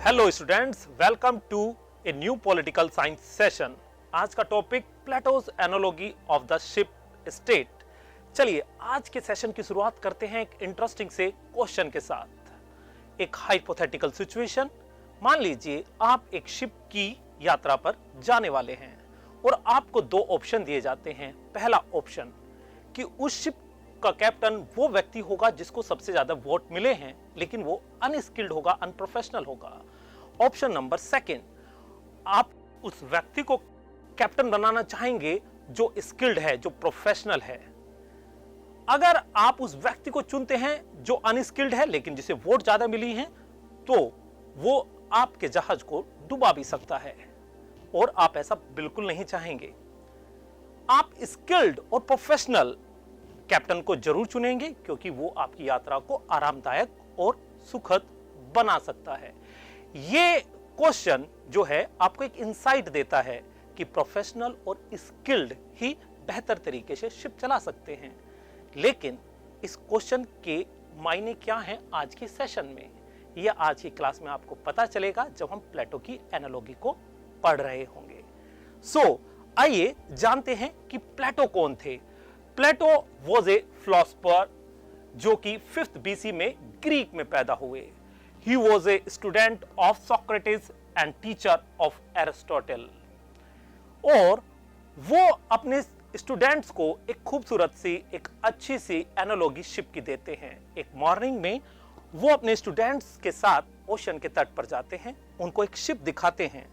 Hello students, welcome to a new political science session. आज का topic Plato's analogy of the ship state. चलिए आज के session की शुरुआत करते हैं एक इंटरेस्टिंग से क्वेश्चन के साथ। एक हाइपोथेटिकल सिचुएशन, मान लीजिए आप एक शिप की यात्रा पर जाने वाले हैं और आपको दो ऑप्शन दिए जाते हैं। पहला ऑप्शन कि उस शिप का कैप्टन वो व्यक्ति होगा जिसको सबसे ज्यादा वोट मिले हैं, लेकिन वो अनस्किल्ड होगा, अनप्रोफेशनल होगा। ऑप्शन नंबर सेकंड, आप उस व्यक्ति को कैप्टन बनाना चाहेंगे जो स्किल्ड है, जो प्रोफेशनल है। अगर आप उस व्यक्ति को चुनते हैं जो अनस्किल्ड है लेकिन जिसे वोट ज्यादा मिली हैं, तो वो आपके जहाज को डुबा भी सकता है और आप ऐसा बिल्कुल नहीं चाहेंगे। आप स्किल्ड और प्रोफेशनल कैप्टन को जरूर चुनेंगे क्योंकि वो आपकी यात्रा को आरामदायक और सुखद बना सकता है। ये क्वेश्चन जो है आपको एक इंसाइट देता है कि प्रोफेशनल और स्किल्ड ही बेहतर तरीके से शिप चला सकते हैं। लेकिन इस क्वेश्चन के मायने क्या हैं आज के सेशन में, यह आज की क्लास में आपको पता चलेगा जब हम प्लेटो की एनालॉजी को पढ़ रहे होंगे। आइए जानते हैं कि प्लेटो कौन थे। प्लेटो वॉज ए फिलोसोफर जो कि 5th BC में ग्रीक में पैदा हुए। He was a student of Socrates and teacher of Aristotle. और वो अपने स्टूडेंट्स को एक खूबसूरत सी, एक अच्छी सी एनालॉजी शिप की देते हैं। एक मॉर्निंग में वो अपने स्टूडेंट्स के साथ ओशन के तट पर जाते हैं, उनको एक शिप दिखाते हैं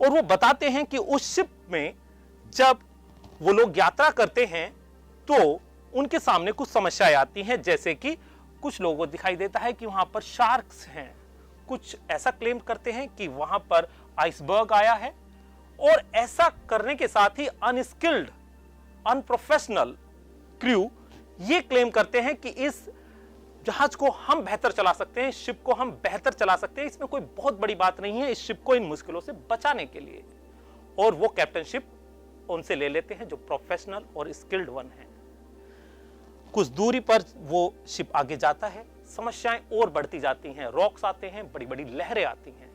और वो बताते हैं कि उस शिप में जब वो लोग यात्रा करते हैं तो उनके सामने कुछ समस्याएं आती हैं, जैसे कि कुछ लोगों को दिखाई देता है कि वहां पर शार्क्स हैं, कुछ ऐसा क्लेम करते हैं कि वहां पर आइसबर्ग आया है, और ऐसा करने के साथ ही अनस्किल्ड, अनप्रोफेशनल क्रू ये क्लेम करते हैं कि इस जहाज को हम बेहतर चला सकते हैं, शिप को हम बेहतर चला सकते हैं, इसमें कोई बहुत बड़ी बात नहीं है इस शिप को इन मुश्किलों से बचाने के लिए। और वो कैप्टनशिप उनसे ले लेते हैं जो प्रोफेशनल और स्किल्ड वन है। कुछ दूरी पर वो शिप आगे जाता है, समस्याएं और बढ़ती जाती हैं, रॉक्स आते हैं, बड़ी बड़ी लहरें आती हैं।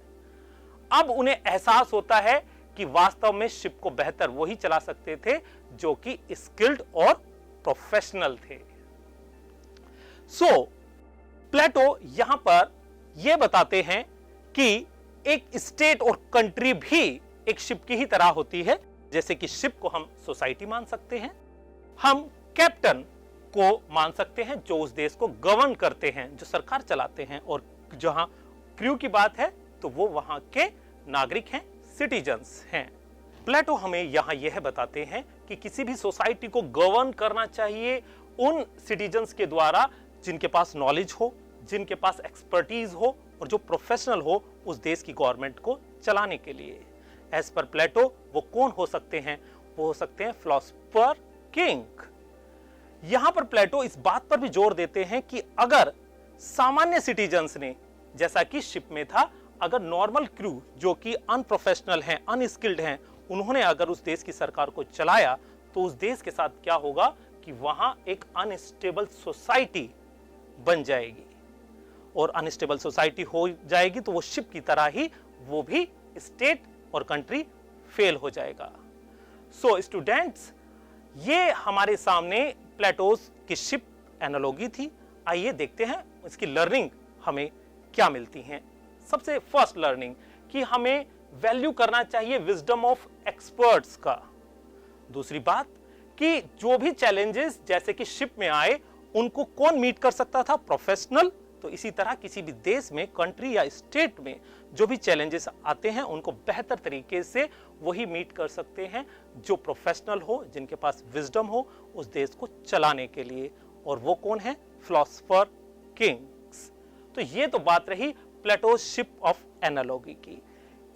अब उन्हें एहसास होता है कि वास्तव में शिप को बेहतर वही चला सकते थे जो कि स्किल्ड और प्रोफेशनल थे। प्लेटो यहां पर यह बताते हैं कि एक स्टेट और कंट्री भी एक शिप की ही तरह होती है। जैसे कि शिप को हम सोसाइटी मान सकते हैं, हम कैप्टन को मान सकते हैं जो उस देश को गवर्न करते हैं, जो सरकार चलाते हैं, और जहां क्रू की बात है तो वो वहां के नागरिक हैं, सिटीजन्स हैं। प्लेटो हमें यहां यह बताते हैं कि किसी भी सोसाइटी को गवर्न करना चाहिए उन सिटीजन्स के द्वारा जिनके पास नॉलेज हो, जिनके पास एक्सपर्टीज हो और जो प्रोफेशनल हो उस देश की गवर्नमेंट को चलाने के लिए। एज पर प्लेटो वो कौन हो सकते हैं? वो हो सकते हैं फिलोसोफर किंग। यहां पर प्लेटो इस बात पर भी जोर देते हैं कि अगर सामान्य सिटीजन्स ने, जैसा कि शिप में था, अगर नॉर्मल क्रू जो कि अनप्रोफेशनल हैं, अनस्किल्ड हैं, उन्होंने अगर उस देश की सरकार को चलाया तो उस देश के साथ क्या होगा कि वहां एक अनस्टेबल सोसाइटी बन जाएगी, और अनस्टेबल सोसाइटी हो जाएगी तो वो शिप की तरह ही वो भी स्टेट और कंट्री फेल हो जाएगा। स्टूडेंट्स, ये हमारे सामने प्लेटोस की शिप एनालॉजी थी। आइए देखते हैं इसकी लर्निंग हमें क्या मिलती है। सबसे फर्स्ट लर्निंग कि हमें वैल्यू करना चाहिए विजडम ऑफ एक्सपर्ट्स का। दूसरी बात कि जो भी चैलेंजेस जैसे कि शिप में आए उनको कौन मीट कर सकता था? प्रोफेशनल। तो इसी तरह किसी भी देश में, कंट्री या स्टेट में जो भी चैलेंजेस आते हैं उनको बेहतर तरीके से वही मीट कर सकते हैं जो प्रोफेशनल हो, जिनके पास विजडम हो उस देश को चलाने के लिए। और वो कौन है? Philosopher Kings. तो ये तो बात रही प्लेटोज शिप ऑफ एनालॉजी की।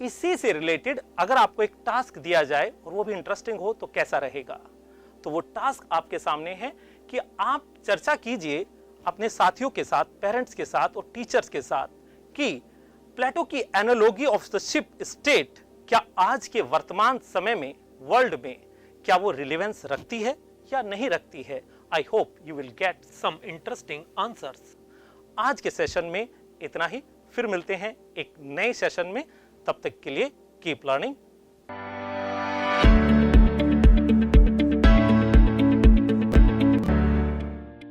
इसी से रिलेटेड अगर आपको एक टास्क दिया जाए और वो भी इंटरेस्टिंग हो तो कैसा रहेगा? तो वो टास्क आपके सामने है कि आप चर्चा कीजिए अपने साथियों के साथ, पेरेंट्स के साथ और टीचर्स के साथ कि प्लेटो की analogy of the ship state क्या आज के वर्तमान समय में वर्ल्ड में क्या वो रिलेवेंस रखती है या नहीं रखती है? I hope you will get some interesting answers. आज के सेशन में इतना ही, फिर मिलते हैं एक नए सेशन में। तब तक के लिए कीप लर्निंग।